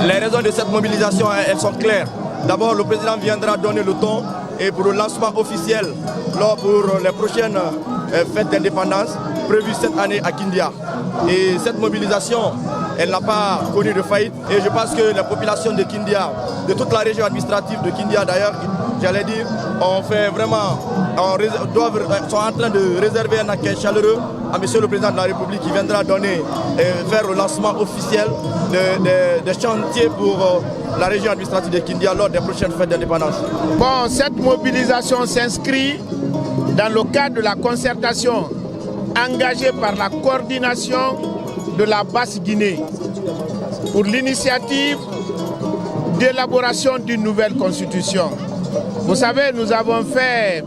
Les raisons de cette mobilisation, elles sont claires. D'abord, le président viendra donner le ton et pour le lancement officiel pour les prochaines fêtes d'indépendance prévues cette année à Kindia. Et cette mobilisation, elle n'a pas connu de faillite. Et je pense que la population de Kindia, de toute la région administrative de Kindia d'ailleurs, j'allais dire, sont en train de réserver un accueil chaleureux à M. le Président de la République qui viendra faire le lancement officiel des chantiers pour la région administrative de Kindia lors des prochaines fêtes d'indépendance. Bon, cette mobilisation s'inscrit dans le cadre de la concertation engagée par la coordination de la Basse-Guinée pour l'initiative d'élaboration d'une nouvelle constitution. Vous savez, nous avons fait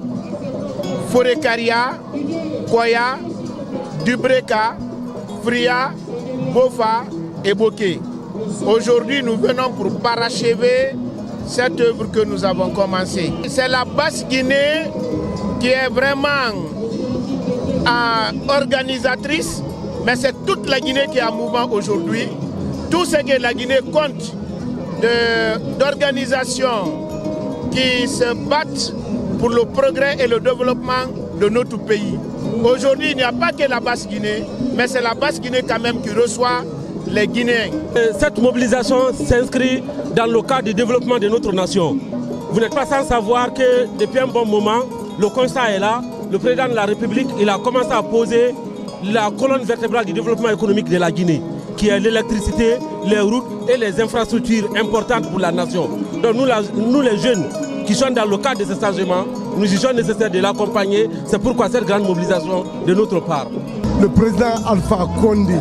Forekaria, Koya, Dubreka, Fria, Bofa et Boké. Aujourd'hui, nous venons pour parachever cette œuvre que nous avons commencée. C'est la Basse-Guinée qui est vraiment organisatrice, mais c'est toute la Guinée qui est en mouvement aujourd'hui. Tout ce que la Guinée compte d'organisations qui se battent pour le progrès et le développement de notre pays. Aujourd'hui, il n'y a pas que la Basse-Guinée, mais c'est la Basse-Guinée quand même qui reçoit les Guinéens. Cette mobilisation s'inscrit dans le cadre du développement de notre nation. Vous n'êtes pas sans savoir que depuis un bon moment, le constat est là. Le président de la République, il a commencé à poser la colonne vertébrale du développement économique de la Guinée, qui est l'électricité, les routes et les infrastructures importantes pour la nation. Donc nous les jeunes qui sont dans le cadre de ce changement, nous jugeons nécessaire de l'accompagner. C'est pourquoi cette grande mobilisation de notre part. Le président Alpha Condé,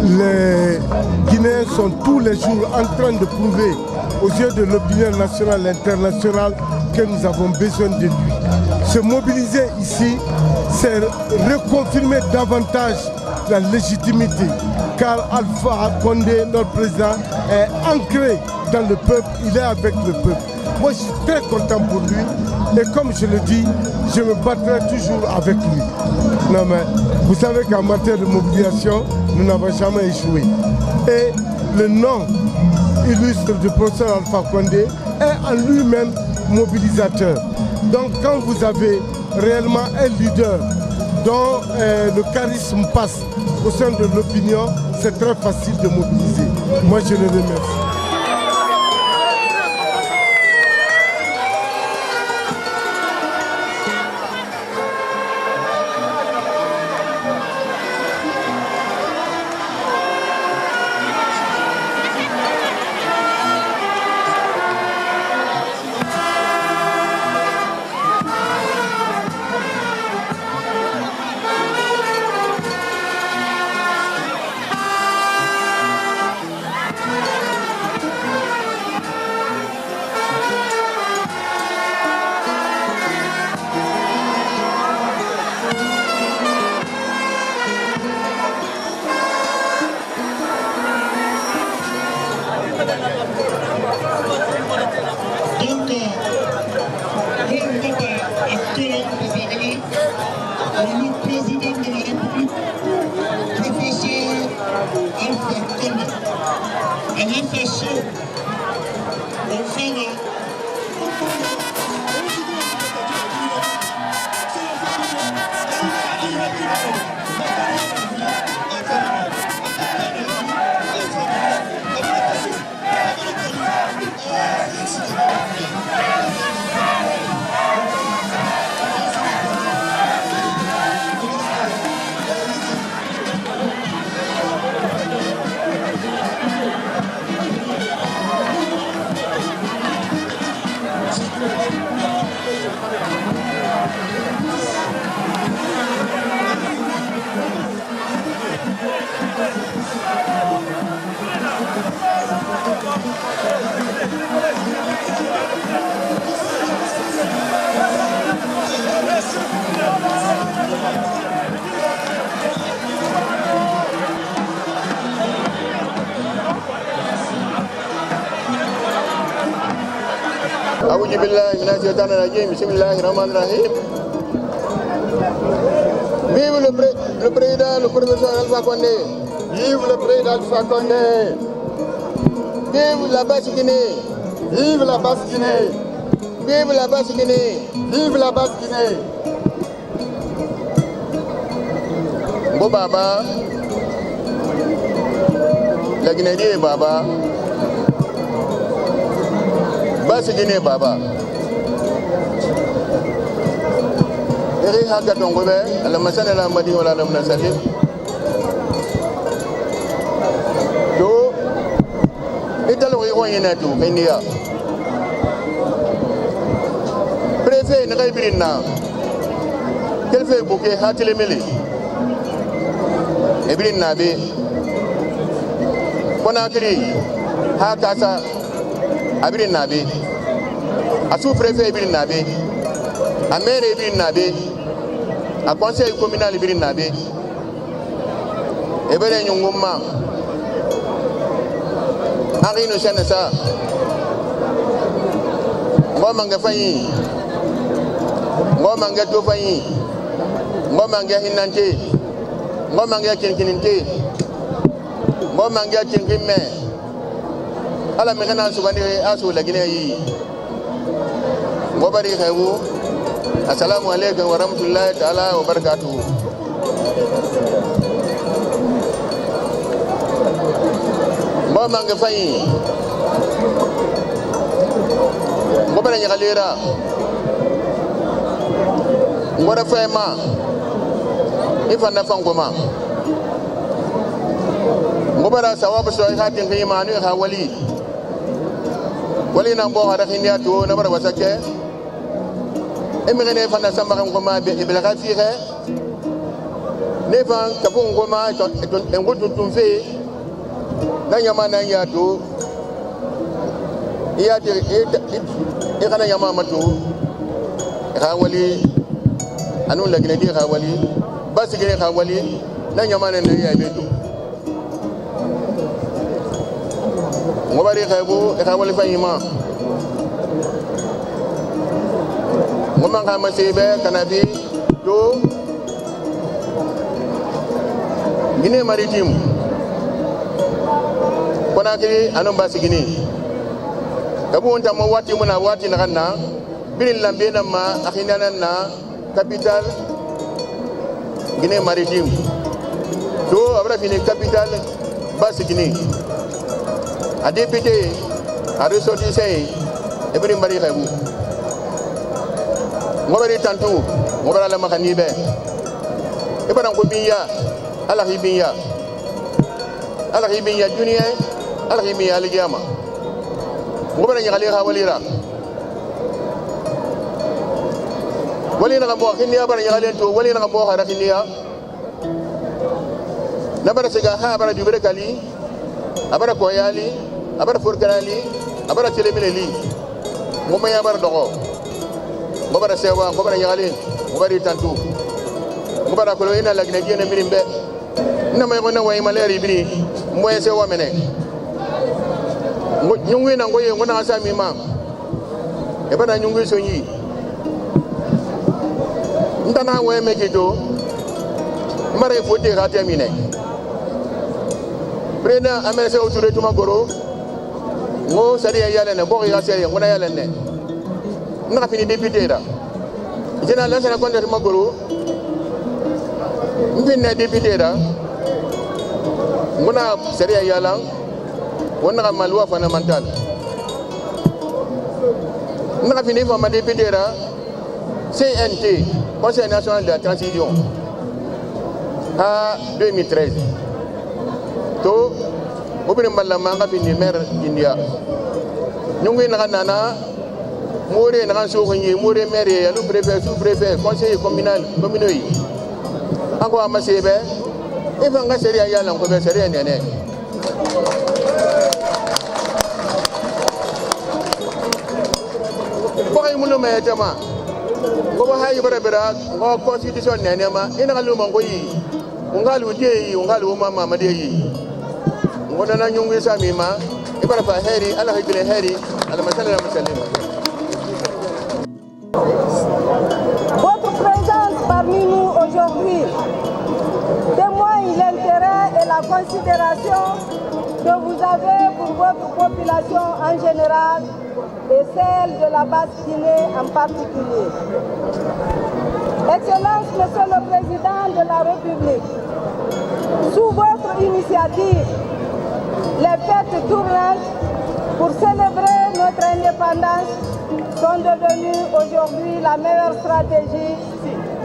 les Guinéens sont tous les jours en train de prouver aux yeux de l'opinion nationale et internationale que nous avons besoin de lui. Se mobiliser ici, c'est reconfirmer davantage la légitimité, car Alpha Condé, notre président, est ancré dans le peuple, il est avec le peuple. Moi, je suis très content pour lui, et comme je le dis, je me battrai toujours avec lui. Non, mais vous savez qu'en matière de mobilisation, nous n'avons jamais échoué. Et le nom illustre du professeur Alpha Condé est en lui-même mobilisateur. Donc quand vous avez réellement un leader dont le charisme passe au sein de l'opinion, c'est très facile de mobiliser. Moi, je le remercie. Vive le président, le professeur Alpha Condé. Vive le président Alpha Condé. Vive la Basse-Guinée. Vive la Basse-Guinée. Vive la Basse-Guinée. Vive la Basse-Guinée. Bo Baba, la Guinée dit Baba, Basse-Guinée Baba. Eri haka tongobe, ala masana la madi wala la mnasalim. Do, italo iwanyena tu, India. Préfet Nagaibirina, quel fait bouquet Hatilemeli? Ebrin Nabi, Konakri, Hakasa, Abrin Nabi, a sous-préfet Ebrin Nabi, a maire Ebrin Nabi, a conseil communal Ebrin Nabi, Ebren Yunguma, Henri Nussenesa, Ngomanga Fayi, Ngomanga Tofayi, Ngomanga Hinante. Ngomanga kinkininte ngomanga kinkime ala mekana sugani asu lagine yi ngobari khawu assalamu alaykum wa rahmatullahi ta'ala wa barakatuh ngomanga fayi ngobari nyagalera ngora fema ifanda fangoma ngobara sawabu so hatin kayima anu ha wali na bo hada khinya to na bara wasake emene fanda samba ngoma be ibla khafire ne fan kafu ngoma to ngotu tumfe na nyama na ya to iya de e kana nyama mato ha wali anu lagine di ha wali Basse-Guinée Khawali, na nyamane na ya betu. Ngobari khabu Khawali fayima. Ngomang khama sebe kanabi to Guinée maritime. Konakri anu Basse-Guinée. Kabu onta mo wati muna wati na kana bin lambe na ma akhinana na capital Guinée maritime. Do abra fini capitale Basse-Guinée. A député a ressortissant ebri mari khabu. Ngobari tantu, ngobara la makhanibe. Ebara ko biya, ala hibiya. Ala hibiya dunia, ala hibiya aljama. Ngobara ngali khawalira. Wali na bo khinya bara nyalen to wali na bo hara khinya na bara siga ha bara jubere kali abara koyali abara furkanali abara telemeli ngoma ya bara dogo ngobara sewa ngobara nyali ngobari tantu ngobara ko ina la gine gene mirimbe na may ko na way maleri biri moy sewa mene nyungwi na ngoye ngona asami ma e bana nyungwi sonyi ndana we mekido mare foti rate mine prena amese autour de magoro ngo sari yale ne bo ya sari ngona yale ne na fini député da jena la sana konde magoro mbinne député da ngona sari yala wona ma loi fondamentale na fini fama député da CNT, Conseil national de la transition, à 2013. To, obìnrin malamanga fini maire India. Nous nana, mourir dans un mourir maire, le préfet, sous-préfet, conseiller communal, communal. Encore à ma sebe, et va ngasser à yala, on peut faire rien. Pourquoi il me met tellement? Ngoba hayi barabara ngo constitution nenema ina luma ngoyi ungalu je ungalu mama madiyi ngona na nyungu samima ibara fa heri ala hibile heri ala masala musallima. Votre présence parmi nous aujourd'hui témoigne l'intérêt et la la considération que vous avez pour votre population en général et celle de la Basse-Guinée en particulier. Excellence, Monsieur le Président de la République, sous votre initiative, les fêtes tournantes pour célébrer notre indépendance sont devenues aujourd'hui la meilleure stratégie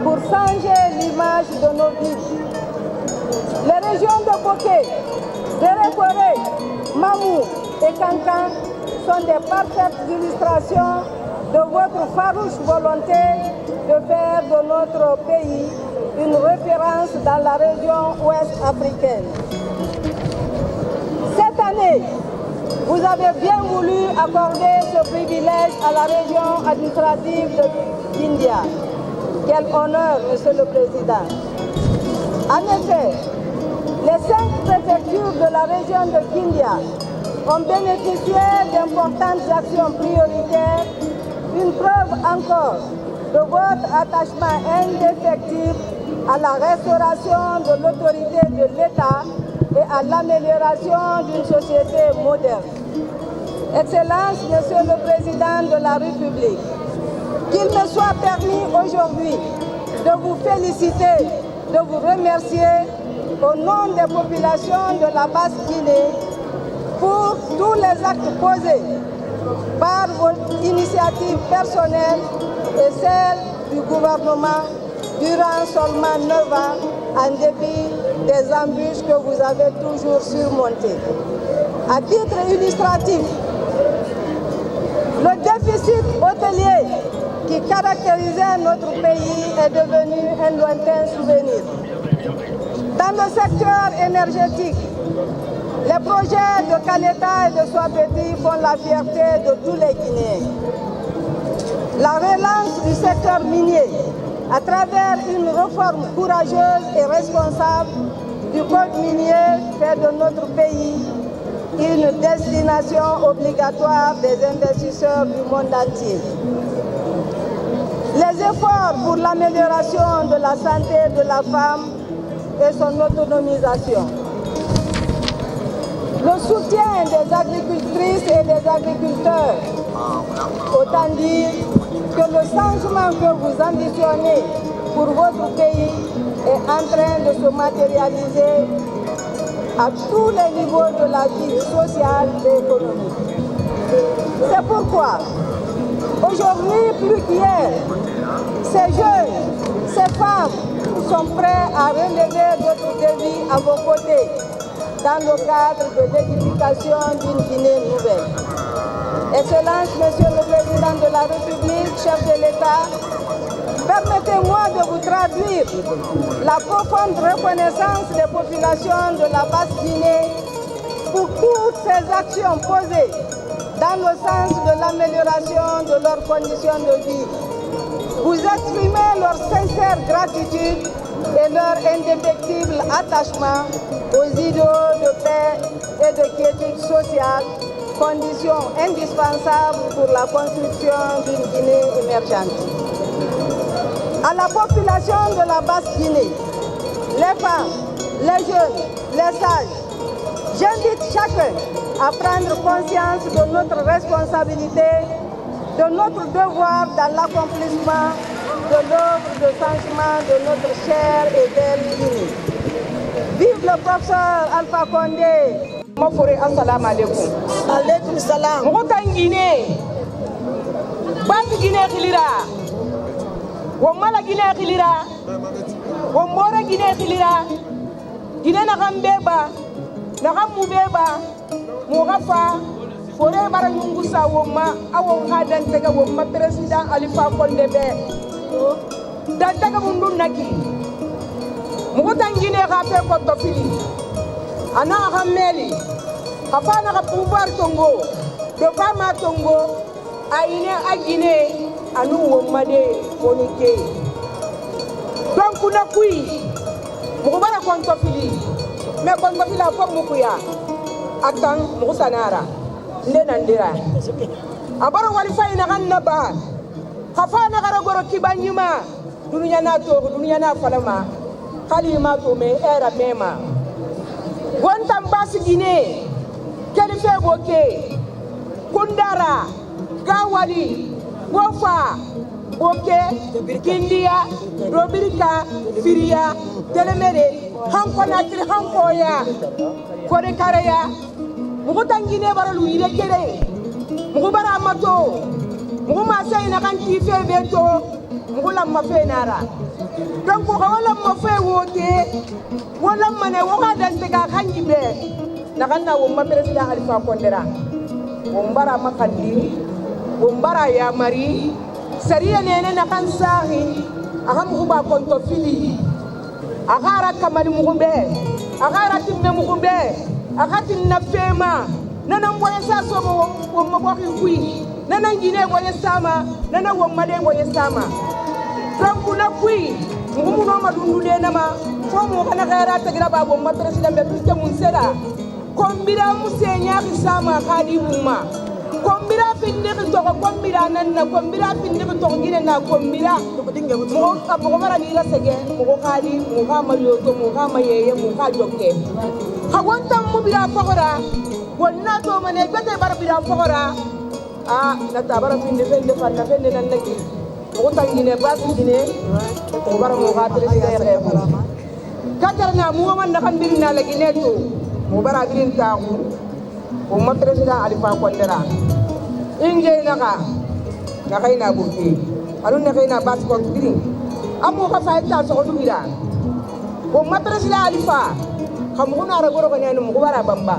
pour changer l'image de nos villes. Les régions de Boké, de Rékoré, Mamou et Kankan sont des parfaites illustrations de votre farouche volonté de faire de notre pays une référence dans la région ouest africaine. Cette année, vous avez bien voulu accorder ce privilège à la région administrative de Kindia. Quel honneur, Monsieur le Président. En effet, les 5 préfectures de la région de Kindia ont bénéficié d'importantes actions prioritaires, une preuve encore de votre attachement indéfectible à la restauration de l'autorité de l'État et à l'amélioration d'une société moderne. Excellence, Monsieur le Président de la République, qu'il me soit permis aujourd'hui de vous féliciter, de vous remercier au nom des populations de la Basse-Guinée pour tous les actes posés par vos initiatives personnelles et celles du gouvernement durant seulement 9 ans, en dépit des embûches que vous avez toujours surmontées. À titre illustratif, le déficit hôtelier qui caractérisait notre pays est devenu un lointain souvenir. Dans le secteur énergétique, les projets de Caleta et de Swapeti font la fierté de tous les Guinéens. La relance du secteur minier, à travers une réforme courageuse et responsable du code minier, fait de notre pays une destination obligatoire des investisseurs du monde entier. Les efforts pour l'amélioration de la santé de la femme et son autonomisation. Le soutien des agricultrices et des agriculteurs. Autant dire que le changement que vous ambitionnez pour votre pays est en train de se matérialiser à tous les niveaux de la vie sociale et économique. C'est pourquoi, aujourd'hui plus qu'hier, ces jeunes, ces femmes sont prêts à relever votre défi à vos côtés dans le cadre de l'édification d'une Guinée nouvelle. Excellence, Monsieur le Président de la République, chef de l'État, permettez-moi de vous traduire la profonde reconnaissance des populations de la Basse-Guinée pour toutes ces actions posées dans le sens de l'amélioration de leurs conditions de vie. Vous exprimez leur sincère gratitude et leur indéfectible attachement aux idéaux de paix et de quiétude sociale, conditions indispensables pour la construction d'une Guinée émergente. À la population de la Basse-Guinée, les femmes, les jeunes, les sages, j'invite chacun à prendre conscience de notre responsabilité, de notre devoir dans l'accomplissement de l'œuvre de changement de notre chère et belle Guinée. Vive le professeur Alpha Condé. Assalamu alaikum. Alaikum salam. Moutan Guinée. Bande Guinée Khilira. Wamala Guinée Khilira. Wambora Guinée Khilira. Guinée Nakambeba. Nakamubeba. Mourafa. Fore Baranyungusa Woma. Awon Hadan Tega Woma. Président Alpha Condé. Dantaga Mundun Naki. Moutan Guinée Rafe Kotofili. Ana Hameli. Afana ka pouvoir Tongo, de Fama Tongo, Aine Agine, Anu Womade, Fonike. Donc, on a pris, Moubara Kontofili, mais Kontofila Fomukuya, Atan Moussanara, Nenandira. Abara Walifa in Ranaba, Hafana Garagoro Kibanyuma, Dunyana Falama, Kalima Tome, Era Mema. Gontam Basse Guinée, Kelife Boke, Kundara, Gawali, Bofa, Boke, Kindia, Robirika, Firia, Telemere, Hankonatri, Hankoya, Kore Karaya, Mugutangine Baralu, Kere, Mugubara Mato, Mugumasa in a country Beto, Mugulam Mafenara. Donc, wala mafe wote, wala mane waka dan tega kanji be. Nakana wumma President Alpha Condera. Wumbara makandi, wumbara ya mari. Sariya nene nakan sahi, akam kuba kontofili. Akara kamali mugumbe, akara timme mugumbe, akatin na fema. Nana mboye saso wumma boki kui. Nana ngine boye sama, nana wumma de boye sama. Trankuna kui. Mugumu madundu de nama fo mo kana gaira tagira babo ma president be tuste mun sera kombira musenya kisama kadi mumma kombira finde to kombira nan na kombira finde to ngine na kombira mo ka mo mara ni rasege mo kadi mo ka mariyo to mo ka mayeye mo ka jokke ha wonta mo bira fagora wonna to mane bete bar bira fagora na tabara finde fanna finde nan naki ko tangine Basse Guinée ko bara mo ga president refu katarna mu man na kan birina la Guinée to mo bara birin ta ko ma president Alpha Condera inge naka na kayna buki alun na kayna Basse ko birin amo ka fa ta so ko dira ko ma president Alpha xam ko na ra goro ko ñanu mo bara bamba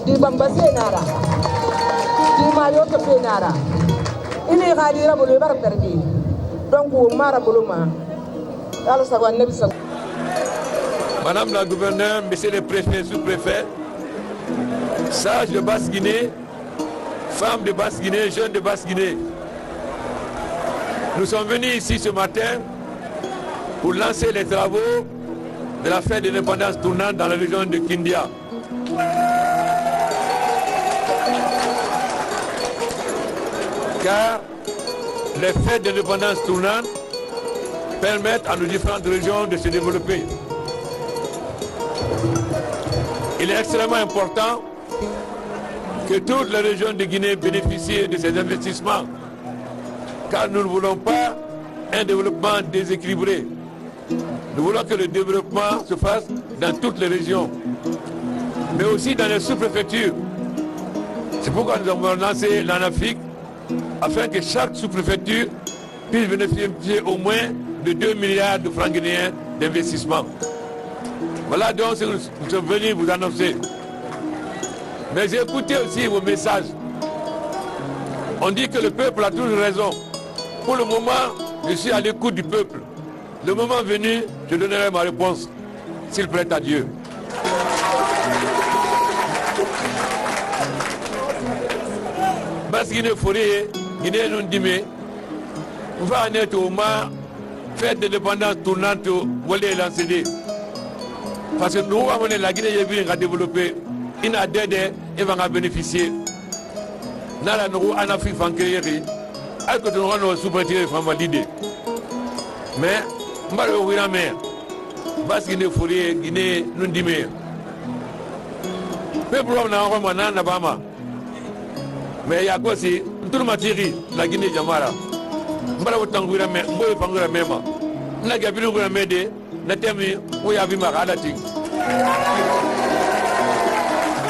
di bamba senara di ma yo to senara ini khadira bulu bar perdi donc mara buluma ala sawan nabi sa. Madame la gouverneure, monsieur le préfet, sous-préfet, sages de Basse-Guinée, femmes de Basse-Guinée, jeunes de Basse-Guinée, nous sommes venus ici ce matin pour lancer les travaux de la fête d'indépendance tournante dans la région de Kindia. Car les fêtes d'indépendance tournantes permettent à nos différentes régions de se développer. Il est extrêmement important que toutes les régions de Guinée bénéficient de ces investissements, car nous ne voulons pas un développement déséquilibré. Nous voulons que le développement se fasse dans toutes les régions, mais aussi dans les sous-préfectures. C'est pourquoi nous avons lancé l'ANAFIC, afin que chaque sous-préfecture puisse bénéficier au moins de 2 milliards de francs guinéens d'investissement. Voilà donc ce que nous sommes venus vous annoncer. Mais écoutez aussi vos messages. On dit que le peuple a toujours raison. Pour le moment, je suis à l'écoute du peuple. Le moment venu, je donnerai ma réponse, s'il plaît à Dieu. Basse Guinée Forêt, Guinée Nundime, on va en être au moins fête d'indépendance tournante au volet lancé. Parce que nous avons la Guinée qui a développé, il a d'aide et va bénéficier. Nous avons en Afrique franquerie, alors que nous avons sous-préfet validé. Mais, nous avons ouvrir la mer. Basse Guinée Forêt, Guinée Nundime. Mais pour nous avons un Nabama. Mais il y a quoi si tout le matériel, la Guinée Jamara, mbala utangura me, mboye pangura mema, na gabiru ngura mede, na temi, mboye abima kalati.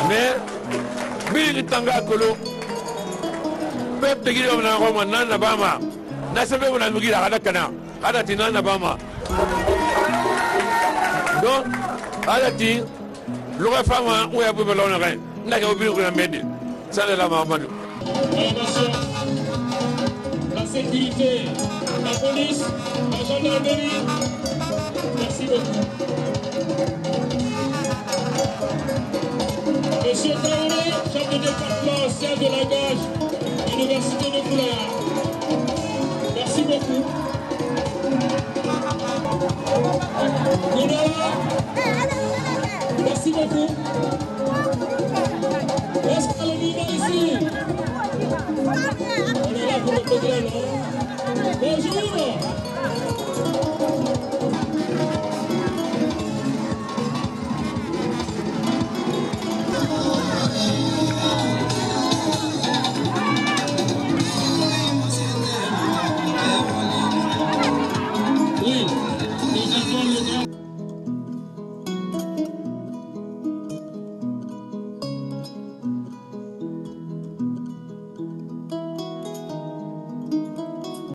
Mais, bili tanga kolo, pep te giri omna ngoma nana bama, na sebe muna mugira kada kana, kada ti nana bama. Donc, kada ti, loga fama mboye abima lona ren, na gabiru ngura mede, ça c'est la maman. La sécurité, la police, la gendarmerie. Merci beaucoup. Monsieur Traoré, chef de département ancien de la Gage, Université de Boulard. Merci beaucoup.